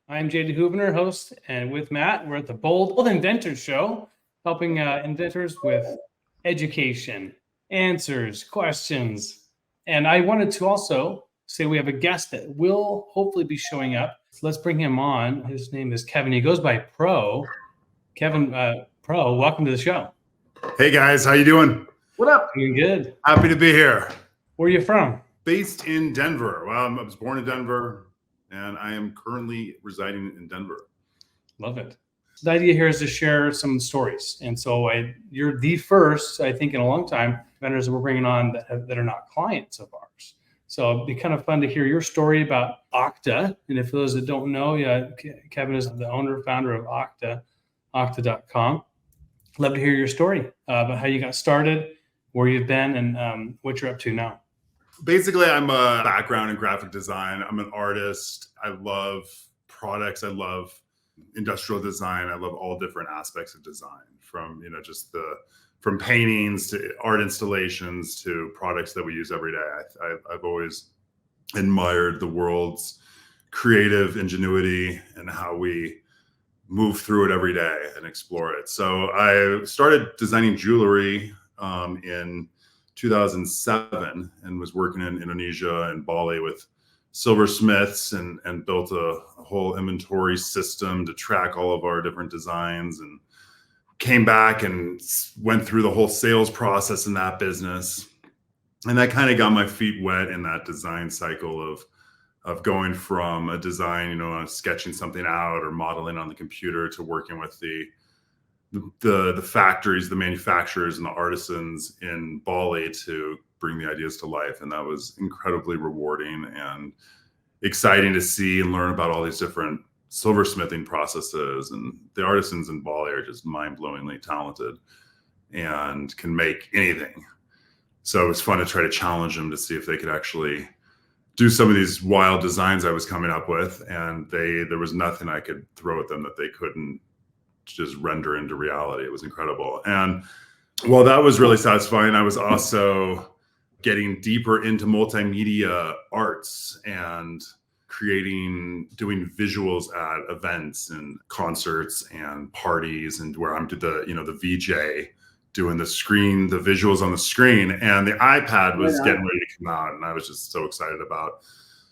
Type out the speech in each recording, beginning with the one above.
I'm JD Hoovener, host, and with Matt, we're at the Bold Inventor show, helping inventors with education, answers, questions. And I wanted to also say we have a guest that will hopefully be showing up. So let's bring him on. His name is Kevin. He goes by Pro. Kevin, Pro, welcome to the show. Hey guys, how you doing? What up? Doing good. Happy to be here. Where are you from? Based in Denver. Well, I was born in Denver, and I am currently residing in Denver. Love it. The idea here is to share some stories. And so you're the first, I think, in a long time, vendors that we're bringing on that are not clients of ours. So it'd be kind of fun to hear your story about Octa. And if those that don't know, Kevin is the founder of Octa, octa.com. Love to hear your story about how you got started, where you've been, and what you're up to now. Basically, I'm a background in graphic design. I'm an artist. I love products. I love industrial design. I love all different aspects of design, from from paintings to art installations to products that we use every day. I've always admired the world's creative ingenuity and how we move through it every day and explore it. So I started designing jewelry in 2007 and was working in Indonesia and Bali with silversmiths and built a whole inventory system to track all of our different designs, and came back and went through the whole sales process in that business. And that kind of got my feet wet in that design cycle of going from a design, sketching something out or modeling on the computer, to working with the factories, the manufacturers, and the artisans in Bali to bring the ideas to life. And that was incredibly rewarding and exciting to see and learn about all these different silversmithing processes. And the artisans in Bali are just mind-blowingly talented and can make anything. So it was fun to try to challenge them to see if they could actually do some of these wild designs I was coming up with. And there was nothing I could throw at them that they couldn't just render into reality. It was incredible. And while that was really satisfying, I was also getting deeper into multimedia arts and doing visuals at events and concerts and parties, and where I'm the VJ doing the visuals on the screen. And the iPad was getting ready to come out, and I was just so excited about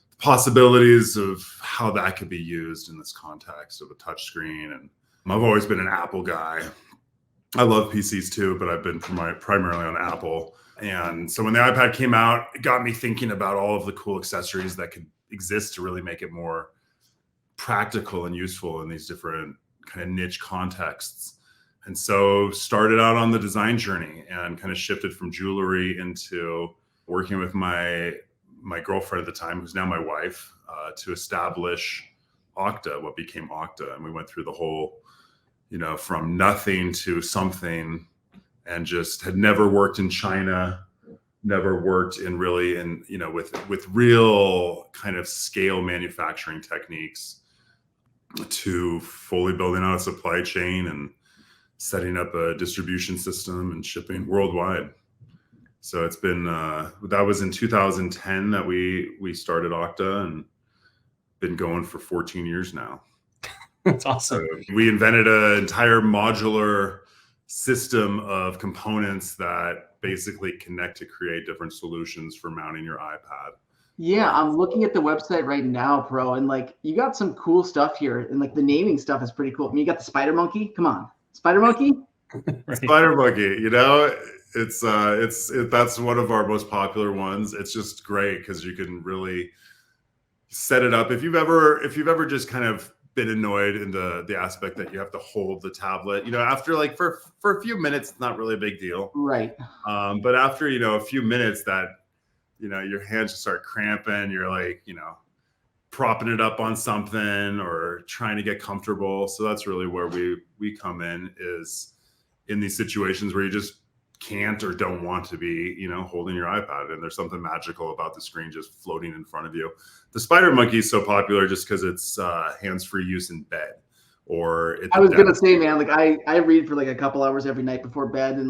the possibilities of how that could be used in this context of a touch screen. And I've always been an Apple guy. I love PCs too, but I've been primarily on Apple. And so when the iPad came out, it got me thinking about all of the cool accessories that could exist to really make it more practical and useful in these different kind of niche contexts. And so started out on the design journey and kind of shifted from jewelry into working with my girlfriend at the time, who's now my wife, to establish Octa, what became Octa. And we went through the whole, from nothing to something, and just had never worked in China, never worked with real kind of scale manufacturing techniques, to fully building out a supply chain and setting up a distribution system and shipping worldwide. So it's been, that was in 2010 that we started Octa, and been going for 14 years now. That's awesome. So we invented an entire modular system of components that basically connect to create different solutions for mounting your iPad. Yeah, I'm looking at the website right now, Pro, and you got some cool stuff here, and the naming stuff is pretty cool. I mean, you got the spider monkey. Come on, spider monkey. Right. Spider monkey. That's one of our most popular ones. It's just great because you can really set it up. If you've ever just kind of been annoyed in the aspect that you have to hold the tablet, after for a few minutes, it's not really a big deal. Right. But after, a few minutes that, your hands just start cramping, you're propping it up on something or trying to get comfortable. So that's really where we come in, is in these situations where you just can't or don't want to be, holding your iPad, and there's something magical about the screen just floating in front of you. The spider monkey is so popular just because it's hands-free use in bed, or I was gonna say, man, I read for a couple hours every night before bed, and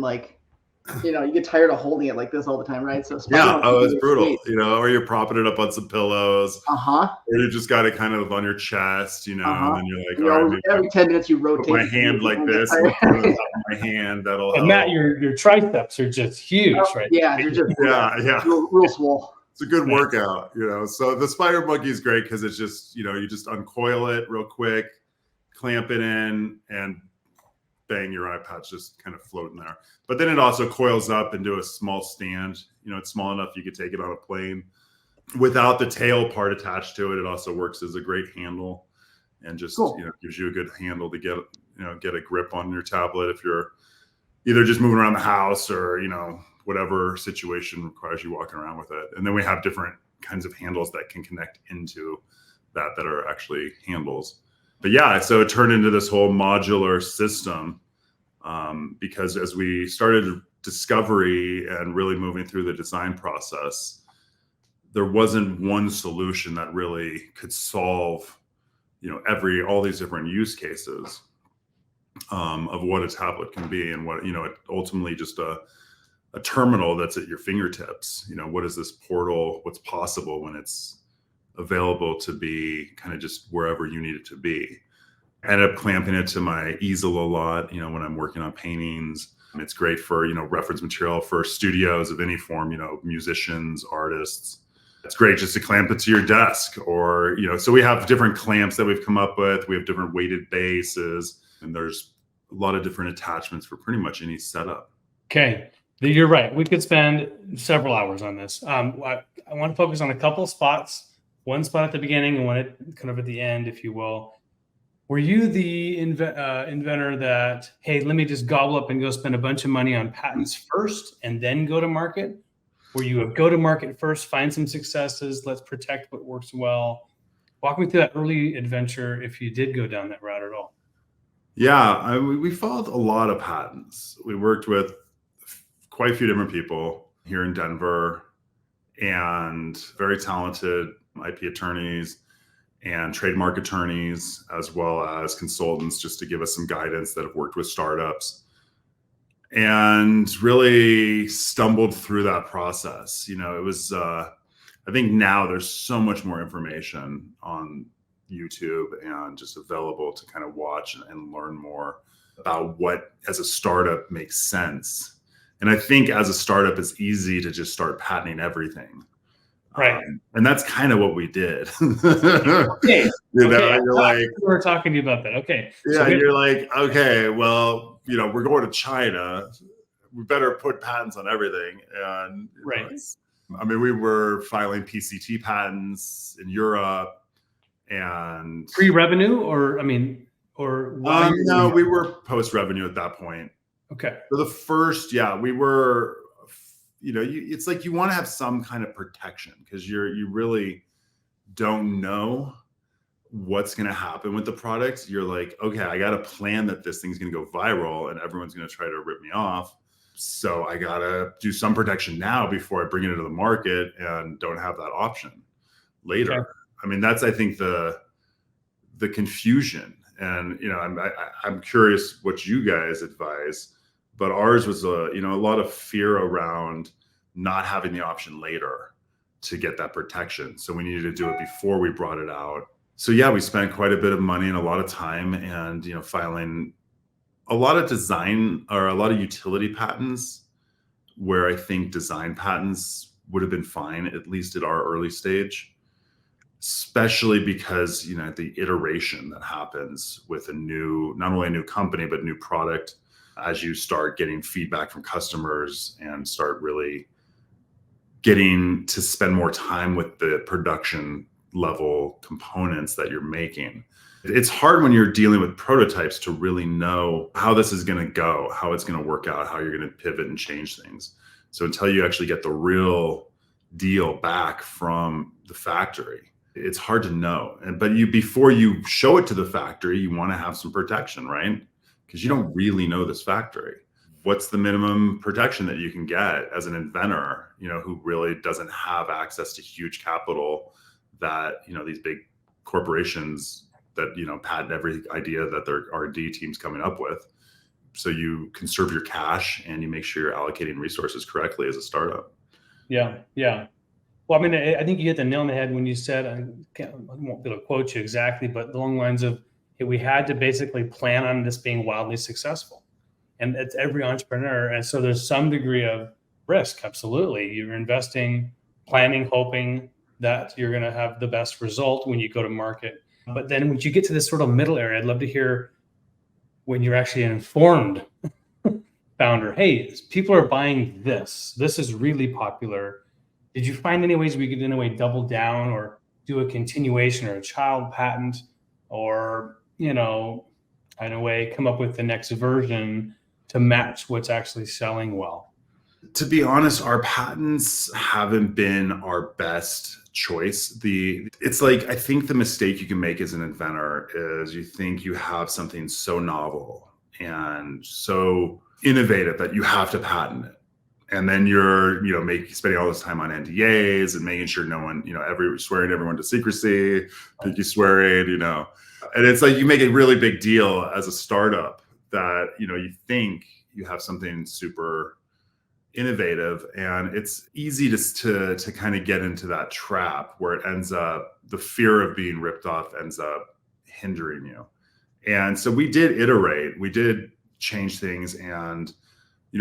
You get tired of holding it like this all the time, right? So Yeah, oh, it's is brutal. great. Or you're propping it up on some pillows, Uh-huh. or you just got it kind of on your chest, and Uh-huh. then you're like, And all you're right, always, maybe every 10 minutes you put rotate. my hand like this and put it on top of my hand. That'll And help. Matt, your triceps are just huge, right? Yeah, they're just Yeah. real swole. It's a good workout, So the spider monkey is great because it's just, you just uncoil it real quick, clamp it in, and bang, your iPad's just kind of floating there. But then it also coils up into a small stand. It's small enough you could take it on a plane. Without the tail part attached to it, it also works as a great handle, and just Cool. gives you a good handle to get a grip on your tablet if you're either just moving around the house or whatever situation requires you walking around with it. And then we have different kinds of handles that can connect into that are actually handles. But yeah, so it turned into this whole modular system, because as we started discovery and really moving through the design process, there wasn't one solution that really could solve all these different use cases of what a tablet can be, and what it ultimately just a terminal that's at your fingertips. What is this portal? What's possible when it's available to be kind of just wherever you need it to be. I ended up clamping it to my easel a lot, when I'm working on paintings. It's great for, reference material for studios of any form, musicians, artists. It's great just to clamp it to your desk, or, so we have different clamps that we've come up with. We have different weighted bases, and there's a lot of different attachments for pretty much any setup. Okay. You're right. We could spend several hours on this. I want to focus on a couple spots, one spot at the beginning and one kind of at the end, if you will. Were you the inventor that, hey, let me just gobble up and go spend a bunch of money on patents first and then go to market? Were you a go to market first, find some successes, let's protect what works well? Walk me through that early adventure if you did go down that route at all. Yeah, we followed a lot of patents. We worked with quite a few different people here in Denver, and very talented IP attorneys and trademark attorneys, as well as consultants, just to give us some guidance that have worked with startups, and really stumbled through that process. It was, I think now there's so much more information on YouTube and just available to kind of watch and learn more about what as a startup makes sense. And I think as a startup, it's easy to just start patenting everything. Right. And that's kind of what we did. Okay. You're like, we're talking to you about that. Okay. Yeah, So you're like, okay, well, we're going to China. We better put patents on everything. And right. We were filing PCT patents in Europe, and pre-revenue, or no, we were post-revenue at that point. Okay. For the first, we were, it's like you want to have some kind of protection, because you really don't know what's going to happen with the product. You're like, okay, I got a plan that this thing's going to go viral and everyone's going to try to rip me off. So I got to do some protection now before I bring it into the market and don't have that option later. Okay. That's, I think, the confusion. And, I'm curious what you guys advise, but ours was a lot of fear around not having the option later to get that protection. So we needed to do it before we brought it out. So we spent quite a bit of money and a lot of time, and, filing a lot of design or a lot of utility patents, where I think design patents would have been fine, at least at our early stage, especially because, the iteration that happens with not only a new company, but new product, as you start getting feedback from customers and start really getting to spend more time with the production level components that you're making. It's hard when you're dealing with prototypes to really know how this is going to go, how it's going to work out, how you're going to pivot and change things. So until you actually get the real deal back from the factory, it's hard to know. But before you show it to the factory, you want to have some protection, right? Because you don't really know this factory. What's the minimum protection that you can get as an inventor, who really doesn't have access to huge capital that, these big corporations that, patent every idea that their R&D team's coming up with so you conserve your cash and you make sure you're allocating resources correctly as a startup. Yeah. Yeah. Well, I mean, I think you hit the nail on the head when you said, I won't be able to quote you exactly, but along the lines of, hey, we had to basically plan on this being wildly successful. And it's every entrepreneur. And so there's some degree of risk. Absolutely. You're investing, planning, hoping that you're going to have the best result when you go to market. But then once you get to this sort of middle area, I'd love to hear when you're actually an informed founder, hey, people are buying this. This is really popular. Did you find any ways we could, in a way, double down or do a continuation or a child patent or, in a way, come up with the next version to match what's actually selling well? To be honest, our patents haven't been our best choice. It's like, I think the mistake you can make as an inventor is you think you have something so novel and so innovative that you have to patent it. And then you're, spending all this time on NDAs and making sure no one, swearing everyone to secrecy, pinky swearing, and it's like you make a really big deal as a startup that, you think you have something super innovative, and it's easy to kind of get into that trap where it ends up, the fear of being ripped off ends up hindering you. And so we did iterate, we did change things, and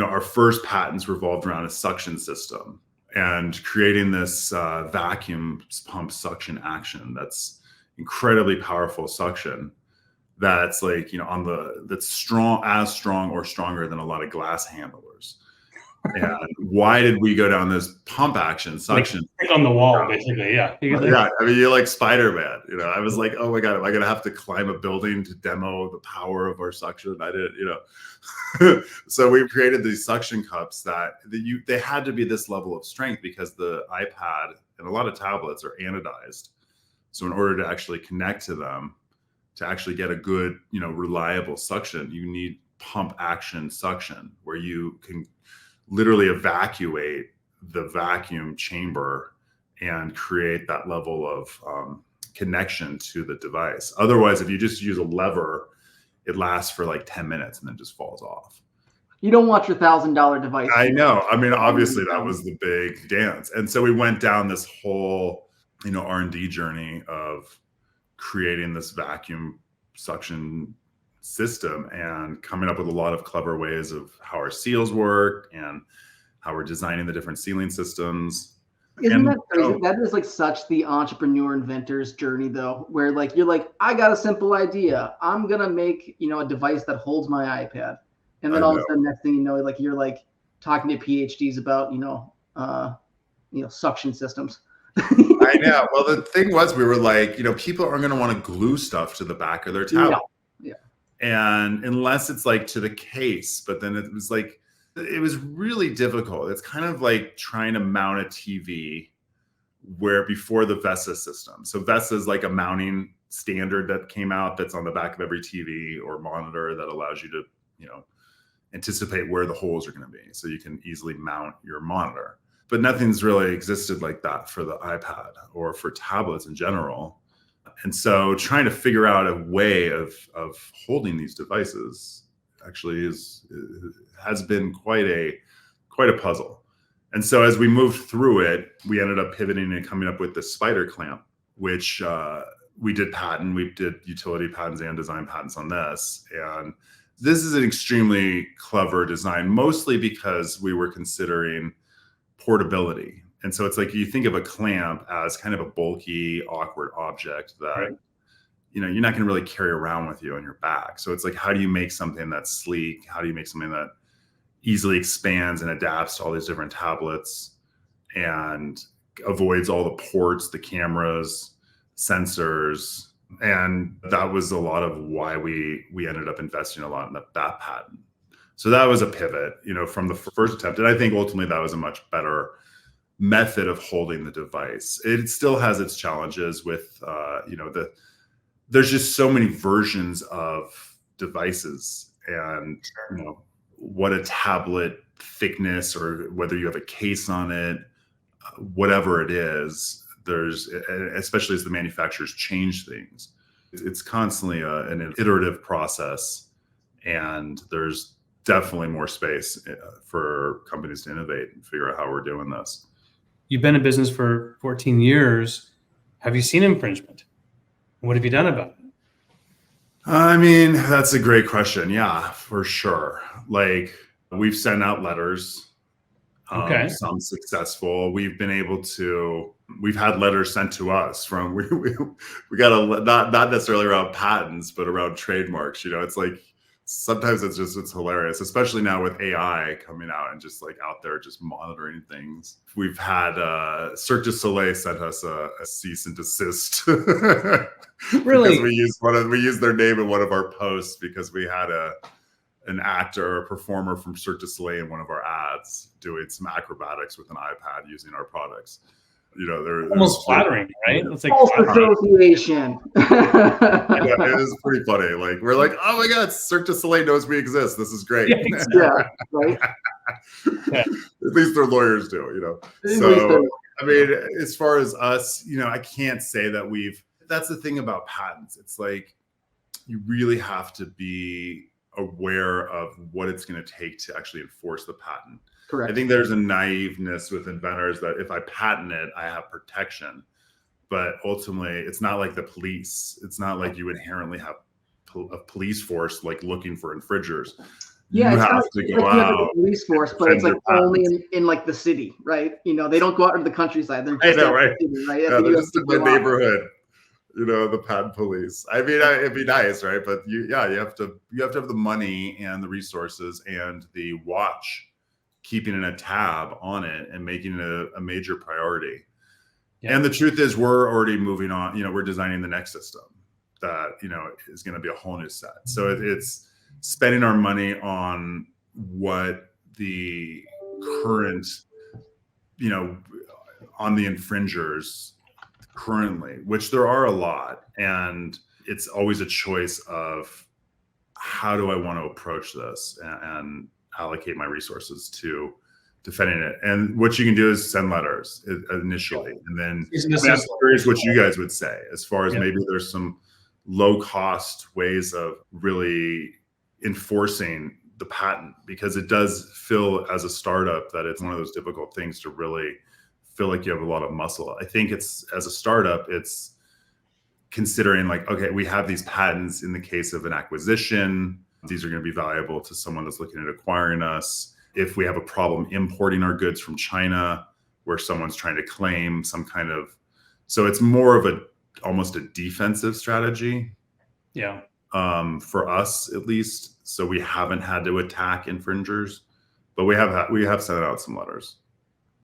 our first patents revolved around a suction system and creating this vacuum pump suction action that's incredibly powerful suction that's like, that's strong or stronger than a lot of glass handlers. And why did we go down this pump action suction? Like on the wall, basically, yeah. Yeah, I mean, you're like Spider-Man. I was like, oh my God, am I gonna have to climb a building to demo the power of our suction? I didn't, So we created these suction cups that they had to be this level of strength because the iPad and a lot of tablets are anodized. So in order to actually connect to them, to actually get a good, reliable suction, you need pump action suction where you can literally evacuate the vacuum chamber and create that level of connection to the device. Otherwise, if you just use a lever, it lasts for like 10 minutes and then just falls off. You don't want your $1,000 device. I know. I mean, obviously that was the big dance. And so we went down this whole, R&D journey of creating this vacuum suction system and coming up with a lot of clever ways of how our seals work and how we're designing the different sealing systems. Isn't that crazy? That is like such the entrepreneur inventor's journey though, where like, you're like, I got a simple idea. I'm going to make, a device that holds my iPad. And then all of a sudden, next thing you know, like you're like talking to PhDs about, suction systems. I know. Well, the thing was, we were like, people aren't going to want to glue stuff to the back of their tablet. No. Yeah. And unless it's like to the case, but then it was really difficult. It's kind of like trying to mount a TV where before the VESA system. So VESA is like a mounting standard that came out that's on the back of every TV or monitor that allows you to, anticipate where the holes are going to be. So you can easily mount your monitor. But nothing's really existed like that for the iPad or for tablets in general. And so trying to figure out a way of holding these devices actually has been quite a puzzle. And so as we moved through it, we ended up pivoting and coming up with the spider clamp, which we did patent. We did utility patents and design patents on this. And this is an extremely clever design, mostly because we were considering portability. And so it's like you think of a clamp as kind of a bulky, awkward object that, right, you're not going to really carry around with you on your back. So it's like, how do you make something that's sleek? How do you make something that easily expands and adapts to all these different tablets and avoids all the ports, the cameras, sensors? And that was a lot of why we ended up investing a lot in that patent. So that was a pivot, from the first attempt. And I think ultimately that was a much better method of holding the device. It still has its challenges with, there's just so many versions of devices and, what a tablet thickness or whether you have a case on it, whatever it is, especially as the manufacturers change things, it's constantly an iterative process. And there's definitely more space for companies to innovate and figure out how we're doing this. You've been in business for 14 years. Have you seen infringement? What have you done about it? I mean, that's a great question. Yeah, for sure. Like, we've sent out letters, Okay. some successful. We've had letters sent to us from, we got not necessarily around patents, but around trademarks. It's like, sometimes it's hilarious, especially now with AI coming out and just like out there just monitoring things. We've had Cirque du Soleil sent us a cease and desist. Really? Because we used their name in one of our posts because we had an actor or a performer from Cirque du Soleil in one of our ads doing some acrobatics with an iPad using our products. They're almost flattering, right? It's like false association. It is pretty funny. Like, we're like, oh my God, Cirque du Soleil knows we exist. This is great. Yeah, right. Yeah. At least their lawyers do, So, I mean, as far as us, I can't say that that's the thing about patents. It's like, you really have to be aware of what it's going to take to actually enforce the patent. Correct. I think there's a naiveness with inventors that if I patent it, I have protection. But ultimately, it's not like the police. It's not like you inherently have a police force like looking for infringers. Yeah, you have to go out. You have a police force, but it's like only in like the city, right? They don't go out into the countryside. They're just right? The city, right? Yeah, they're just in my neighborhood. The patent police. I mean, it'd be nice, right? But you have to have the money and the resources and the watch, keeping a tab on it and making it a major priority. Yeah. And the truth is, we're already moving on. We're designing the next system that is going to be a whole new set. So it's spending our money on what the current, on the infringers currently, which there are a lot, and it's always a choice of how do I want to approach this and allocate my resources to defending it. And what you can do is send letters initially, and then I'm curious what you guys would say as far as maybe there's some low cost ways of really enforcing the patent, because it does feel as a startup that it's one of those difficult things to really feel like you have a lot of muscle. I think as a startup, it's considering like, okay, we have these patents in the case of an acquisition. These are going to be valuable to someone that's looking at acquiring us. If we have a problem importing our goods from China, where someone's trying to claim some kind of, so it's more of almost a defensive strategy. Yeah. For us at least. So we haven't had to attack infringers, but we have sent out some letters.